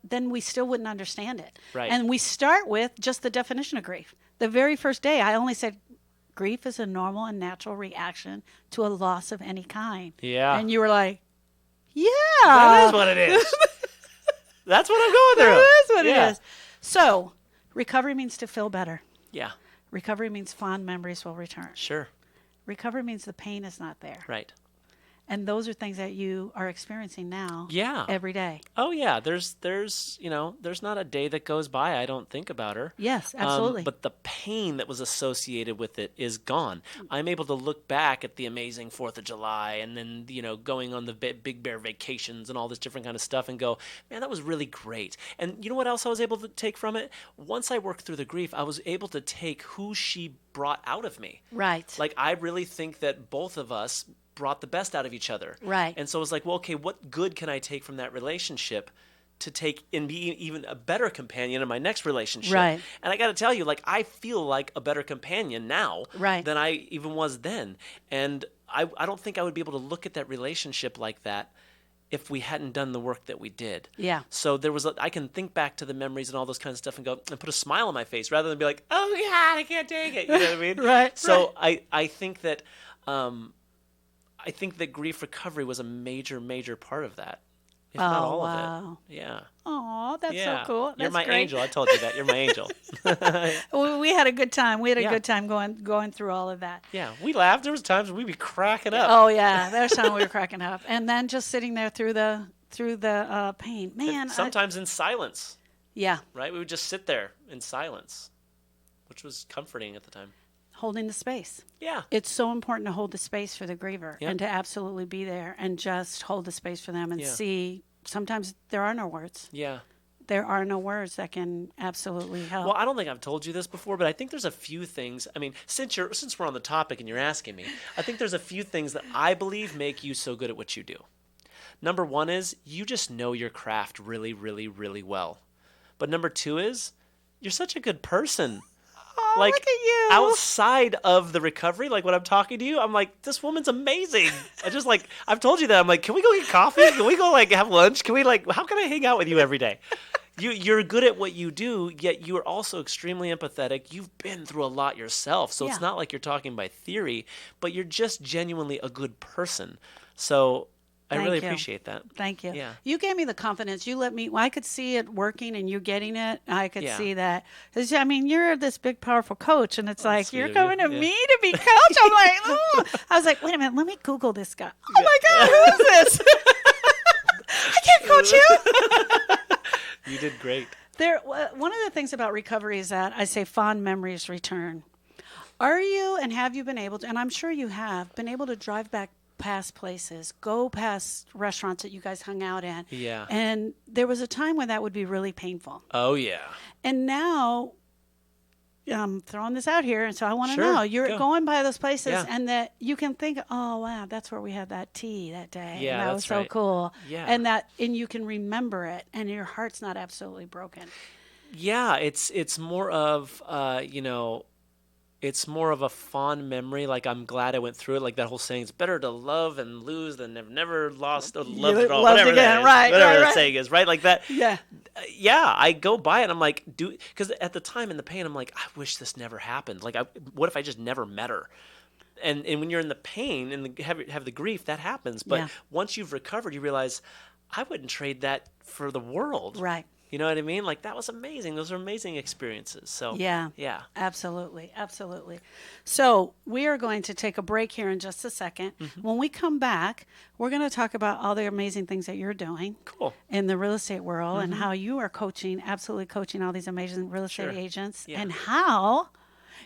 then we still wouldn't understand it. Right. And we start with just the definition of grief. The very first day, I only said, grief is a normal and natural reaction to a loss of any kind. Yeah. And you were like, yeah. That is what it is. That's what I'm going through. That is what it is. So, recovery means to feel better. Yeah. Recovery means fond memories will return. Sure. Recovery means the pain is not there. Right. And those are things that you are experiencing now. Yeah. Every day. Oh yeah. There's not a day that goes by I don't think about her. Yes, absolutely. But the pain that was associated with it is gone. I'm able to look back at the amazing 4th of July and then, going on the Big Bear vacations and all this different kind of stuff and go, man, that was really great. And you know what else I was able to take from it? Once I worked through the grief, I was able to take who she brought out of me. Right. Like, I really think that both of us brought the best out of each other. Right. And so it was like, well, okay, what good can I take from that relationship to take and be even a better companion in my next relationship? Right. And I got to tell you, like, I feel like a better companion now right. than I even was then. And I don't think I would be able to look at that relationship like that if we hadn't done the work that we did. Yeah. So I can think back to the memories and all those kinds of stuff and go and put a smile on my face rather than be like, oh God, I can't take it. You know what I mean? Right. So right. I think that grief recovery was a major, major part part of that. If not all of it. Yeah. Oh, that's so cool. That's You're my great. angel. I told you that. You're my angel. We had a good time. We had a good time going through all of that. Yeah. We laughed. There was times we'd be cracking up. Oh yeah. There was times we were cracking up. And then just sitting there through the pain. Man. And sometimes in silence. Yeah. Right? We would just sit there in silence, which was comforting at the time. Holding the space. Yeah. It's so important to hold the space for the griever and to absolutely be there and just hold the space for them and see. Sometimes there are no words. Yeah. There are no words that can absolutely help. Well, I don't think I've told you this before, but I think there's a few things. I mean, since we're on the topic and you're asking me, I think there's a few things that I believe make you so good at what you do. Number one is you just know your craft really, really, really well. But number two is you're such a good person. Oh, like, look at you. Outside of the recovery, like when I'm talking to you, I'm like, this woman's amazing. I've told you that. I'm like, can we go get coffee? Can we go have lunch? Can we how can I hang out with you every day? You're good at what you do, yet you are also extremely empathetic. You've been through a lot yourself. So it's not like you're talking by theory, but you're just genuinely a good person. So I really appreciate that. Thank you. Yeah. You gave me the confidence. You let me, I could see it working and you getting it. I could see that. I mean, you're this big, powerful coach, and it's like, you're coming to me to be coach? I'm like, oh. I was like, wait a minute, let me Google this guy. Oh my God, who is this? I can't coach you. You did great. One of the things about recovery is that I say fond memories return. Are you, and have you been able to, and I'm sure you have, been able to drive back past places, go past restaurants that you guys hung out in. Yeah. And there was a time when that would be really painful. Oh, yeah. And now, I'm throwing this out here, and so I want to Sure. know. You're going by those places, Yeah. and that you can think, oh, wow, that's where we had that tea that day. Yeah, and that was that's so right. cool. Yeah. And you can remember it, and your heart's not absolutely broken. Yeah, it's more of, it's more of a fond memory. Like, I'm glad I went through it. Like that whole saying, it's better to love and lose than have never lost or loved at all. Whatever that is. Right, whatever that right. saying is, right? Like that. Yeah. Yeah, I go by it. I'm like, because at the time in the pain, I'm like, I wish this never happened. Like, what if I just never met her? And when you're in the pain and have the grief, that happens. But once you've recovered, you realize, I wouldn't trade that for the world. Right. You know what I mean? Like, that was amazing. Those are amazing experiences. So yeah, absolutely. So we are going to take a break here in just a second. Mm-hmm. When we come back, we're going to talk about all the amazing things that you're doing in the real estate world and how you are absolutely coaching all these amazing real estate agents and how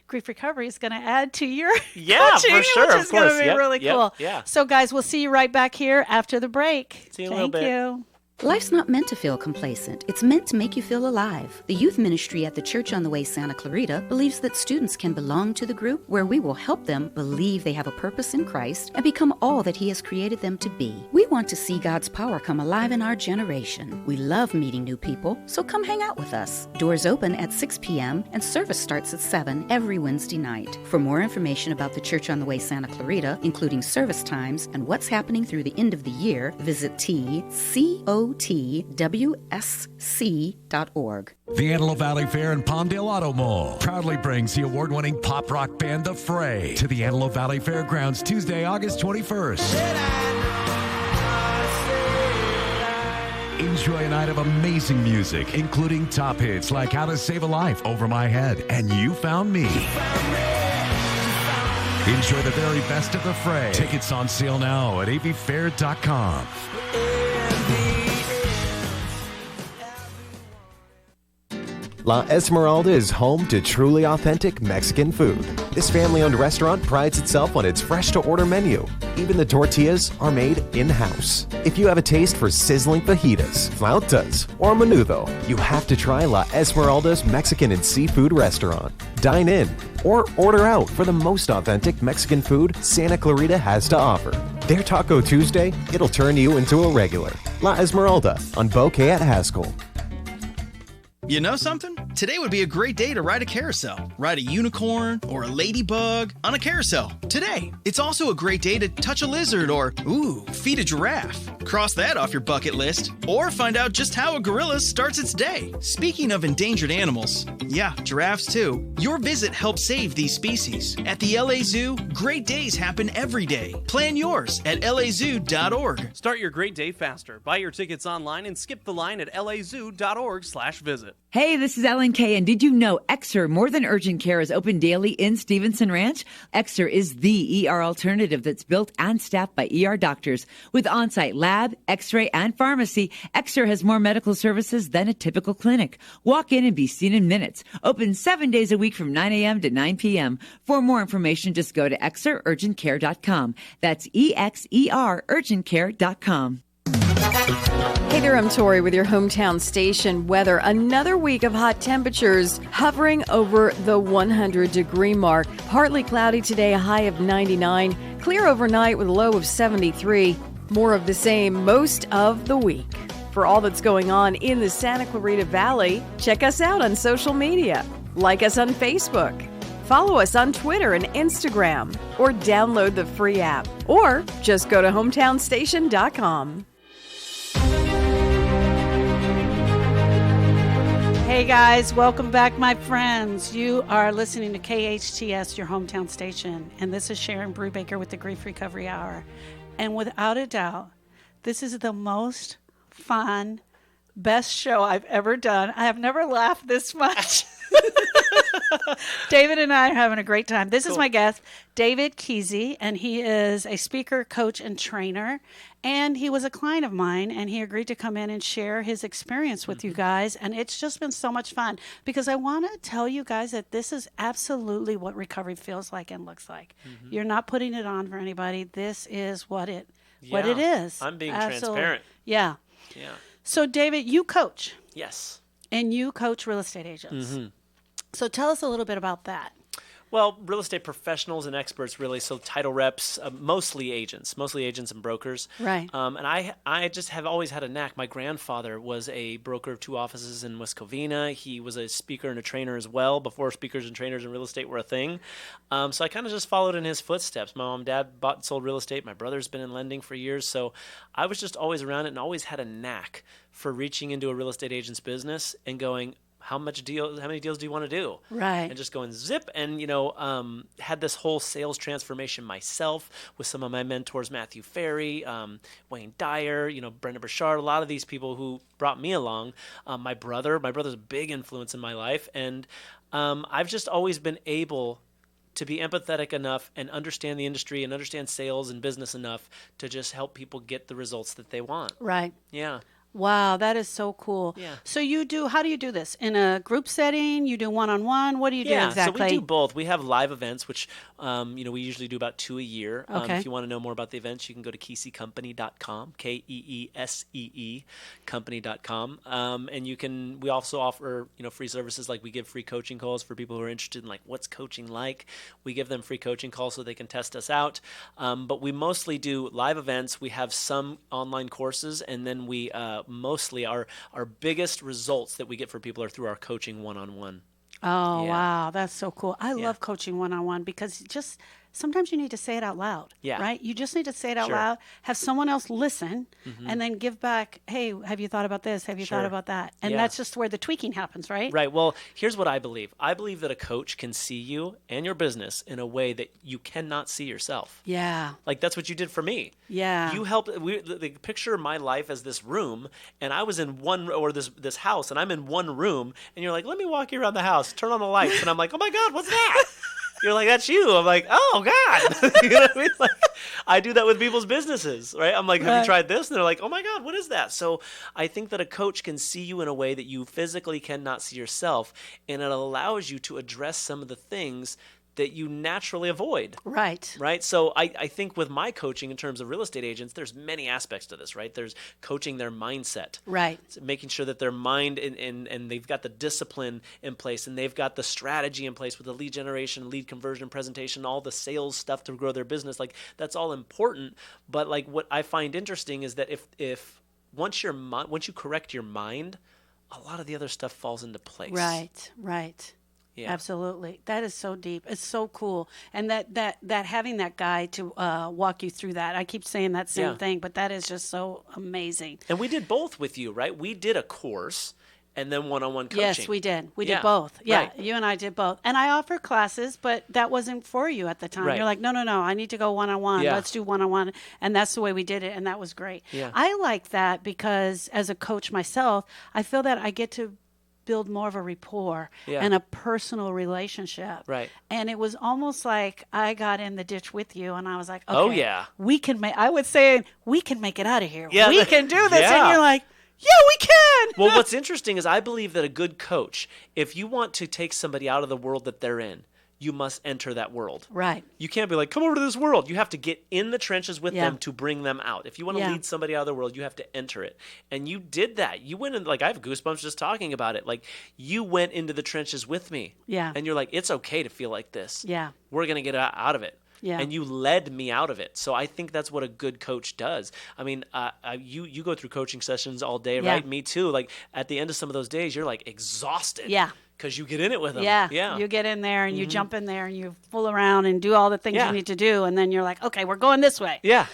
grief recovery is going to add to your coaching, for sure, which is going to be really cool. Yeah. So guys, we'll see you right back here after the break. See you in a little bit. Thank you. Life's not meant to feel complacent. It's meant to make you feel alive. The youth ministry at the Church on the Way Santa Clarita believes that students can belong to the group where we will help them believe they have a purpose in Christ and become all that He has created them to be. We want to see God's power come alive in our generation. We love meeting new people, so come hang out with us. Doors open at 6 p.m. and service starts at 7 every Wednesday night. For more information about the Church on the Way Santa Clarita, including service times and what's happening through the end of the year, visit tcotwsc.org. The Antelope Valley Fair and Palmdale Auto Mall proudly brings the award-winning pop rock band The Fray to the Antelope Valley Fairgrounds Tuesday, August 21st. Enjoy a night of amazing music, including top hits like How to Save a Life, Over My Head, and You Found Me. Enjoy the very best of the fray. Tickets on sale now at avfair.com. La Esmeralda is home to truly authentic Mexican food. This family-owned restaurant prides itself on its fresh-to-order menu. Even the tortillas are made in-house. If you have a taste for sizzling fajitas, flautas, or menudo, you have to try La Esmeralda's Mexican and seafood restaurant. Dine in or order out for the most authentic Mexican food Santa Clarita has to offer. Their Taco Tuesday, it'll turn you into a regular. La Esmeralda on Bouquet at Haskell. You know something? Today would be a great day to ride a carousel. Ride a unicorn or a ladybug on a carousel. Today. It's also a great day to touch a lizard or, feed a giraffe. Cross that off your bucket list. Or find out just how a gorilla starts its day. Speaking of endangered animals, yeah, giraffes too, your visit helps save these species. At the LA Zoo, great days happen every day. Plan yours at lazoo.org. Start your great day faster. Buy your tickets online and skip the line at lazoo.org/visit. Hey, this is Ellen Kay, and did you know Exer More Than Urgent Care is open daily in Stevenson Ranch? Exer is the ER alternative that's built and staffed by ER doctors. With on-site lab, x-ray, and pharmacy, Exer has more medical services than a typical clinic. Walk in and be seen in minutes. Open 7 days a week from 9 a.m. to 9 p.m. For more information, just go to exerurgentcare.com. That's EXER urgentcare.com. Hey there, I'm Tori with your hometown station weather. Another week of hot temperatures hovering over the 100-degree mark. Partly cloudy today, a high of 99. Clear overnight with a low of 73. More of the same most of the week. For all that's going on in the Santa Clarita Valley, check us out on social media. Like us on Facebook. Follow us on Twitter and Instagram. Or download the free app. Or just go to hometownstation.com. Hey guys, welcome back, my friends. You are listening to KHTS, your hometown station, and this is Sharon Brubaker with the Grief Recovery Hour. And without a doubt, this is the most fun, best show I've ever done. I have never laughed this much. David and I are having a great time. This is my guest, David Keesee, and he is a speaker, coach, and trainer. And he was a client of mine, and he agreed to come in and share his experience with you guys. And it's just been so much fun because I want to tell you guys that this is absolutely what recovery feels like and looks like. Mm-hmm. You're not putting it on for anybody. This is what it is. I'm being transparent. Yeah. So, David, you coach. Yes. And you coach real estate agents. Mm-hmm. So tell us a little bit about that. Well, real estate professionals and experts, really. So title reps, mostly agents and brokers. Right. And I just have always had a knack. My grandfather was a broker of 2 offices in West Covina. He was a speaker and a trainer as well before speakers and trainers in real estate were a thing. So I kind of just followed in his footsteps. My mom and dad bought and sold real estate. My brother's been in lending for years. So I was just always around it and always had a knack for reaching into a real estate agent's business and going, how many deals do you want to do? Right. And just going zip and, had this whole sales transformation myself with some of my mentors, Matthew Ferry, Wayne Dyer, Brenda Burchard, a lot of these people who brought me along. My brother's a big influence in my life. And I've just always been able to be empathetic enough and understand the industry and understand sales and business enough to just help people get the results that they want. Right. Yeah. Wow, that is so cool. Yeah. So how do you do this? In a group setting? You do one-on-one? What do you do exactly? So we do both. We have live events, which, we usually do about 2 a year. Okay. If you want to know more about the events, you can go to KeeseeCompany.com, KEESEE company.com. And we also offer, free services, like we give free coaching calls for people who are interested in what's coaching like. We give them free coaching calls so they can test us out. But we mostly do live events. We have some online courses, and then we mostly our biggest results that we get for people are through our coaching one-on-one. Oh, yeah. Wow. That's so cool. I love coaching one-on-one because it just sometimes you need to say it out loud, right? You just need to say it out loud, have someone else listen, and then give back, hey, have you thought about this? Have you thought about that? And that's just where the tweaking happens, right? Right. Well, here's what I believe. I believe that a coach can see you and your business in a way that you cannot see yourself. Yeah. Like that's what you did for me. Yeah. You helped. The picture my life as this room, and I was in one, or this house, and I'm in one room, and you're like, let me walk you around the house, turn on the lights, and I'm like, oh my God, what's that? You're like, that's you. I'm like, oh God. You know what I mean? Like, I do that with people's businesses, right? I'm like, have you tried this? And they're like, oh my God, what is that? So I think that a coach can see you in a way that you physically cannot see yourself, and it allows you to address some of the things that you naturally avoid. Right. Right. So I think with my coaching in terms of real estate agents, there's many aspects to this, right? There's coaching their mindset. Right. So making sure that their mind and they've got the discipline in place, and they've got the strategy in place with the lead generation, lead conversion, presentation, all the sales stuff to grow their business. Like that's all important. But like what I find interesting is that if once you correct your mind, a lot of the other stuff falls into place. Right. Right. Yeah. Absolutely. That is so deep. It's so cool. And that having that guy to walk you through that, I keep saying that same thing, but that is just so amazing. And we did both with you, right? We did a course and then one-on-one coaching. Yes, we did. We did both. Yeah, right. You and I did both. And I offer classes, but that wasn't for you at the time. Right. You're like, no, I need to go one-on-one. Yeah. Let's do one-on-one. And that's the way we did it, and that was great. Yeah. I like that because as a coach myself, I feel that I get to build more of a rapport and a personal relationship. Right. And it was almost like I got in the ditch with you, and I was like, okay, we can make, I would say, we can make it out of here. Yeah, we can do this. Yeah. And you're like, yeah, we can. Well, what's interesting is I believe that a good coach, if you want to take somebody out of the world that they're in, you must enter that world. Right. You can't be like, come over to this world. You have to get in the trenches with them to bring them out. If you want to lead somebody out of the world, you have to enter it. And you did that. You went in, like, I have goosebumps just talking about it. Like, you went into the trenches with me. Yeah. And you're like, it's okay to feel like this. Yeah. We're going to get out of it. Yeah. And you led me out of it. So I think that's what a good coach does. I mean, you go through coaching sessions all day, right? Me too. Like, at the end of some of those days, you're, like, exhausted. Yeah. Because you get in it with them. Yeah. You get in there and you jump in there and you fool around and do all the things you need to do. And then you're like, okay, we're going this way. Yeah.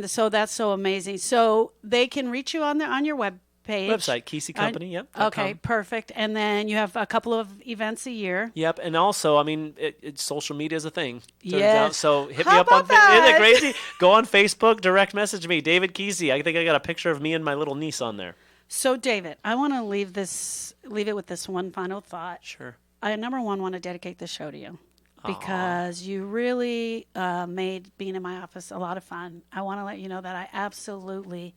So that's so amazing. So they can reach you on your webpage. Website, Keesee Company, yep. Okay, perfect. And then you have a couple of events a year. Yep. And also, I mean, social media is a thing. Turns out. So hit me up on Facebook. Isn't it crazy? Go on Facebook, direct message me, David Keesee. I think I got a picture of me and my little niece on there. So, David, I want to leave it with this one final thought. Sure. I, number one, want to dedicate the show to you because you really made being in my office a lot of fun. I want to let you know that I absolutely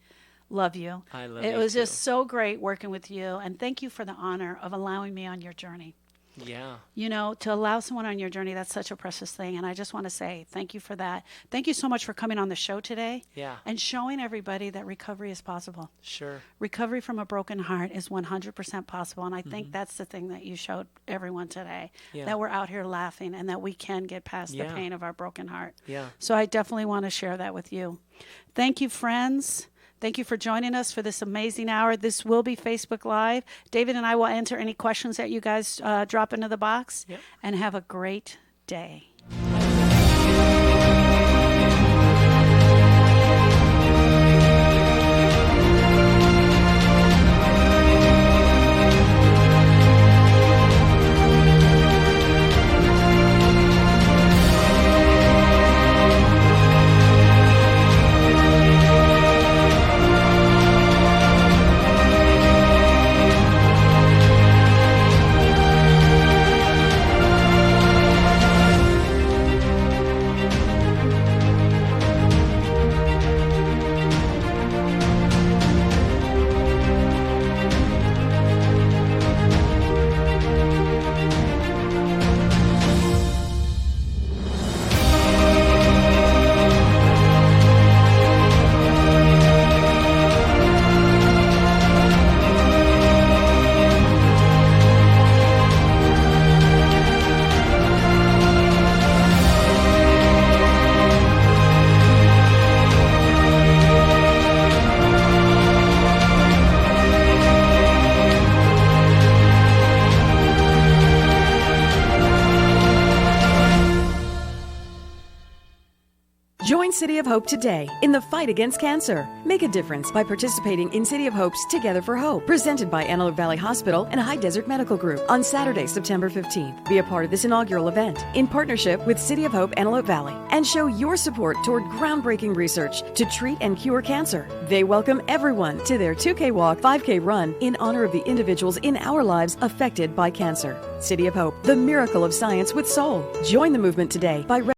love you. I love you. It was just so great working with you, and thank you for the honor of allowing me on your journey. Yeah. You know, to allow someone on your journey, that's such a precious thing. And I just want to say thank you for that. Thank you so much for coming on the show today. Yeah. And showing everybody that recovery is possible. Sure. Recovery from a broken heart is 100% possible. And I think that's the thing that you showed everyone today, that we're out here laughing and that we can get past the pain of our broken heart. Yeah. So I definitely want to share that with you. Thank you, friends. Thank you for joining us for this amazing hour. This will be Facebook Live. David and I will answer any questions that you guys drop into the box. Yep. And have a great day. City of Hope today in the fight against cancer. Make a difference by participating in City of Hope's Together for Hope, presented by Antelope Valley Hospital and High Desert Medical Group on Saturday, September 15th. Be a part of this inaugural event in partnership with City of Hope Antelope Valley and show your support toward groundbreaking research to treat and cure cancer. They welcome everyone to their 2K walk, 5K run in honor of the individuals in our lives affected by cancer. City of Hope, the miracle of science with soul. Join the movement today by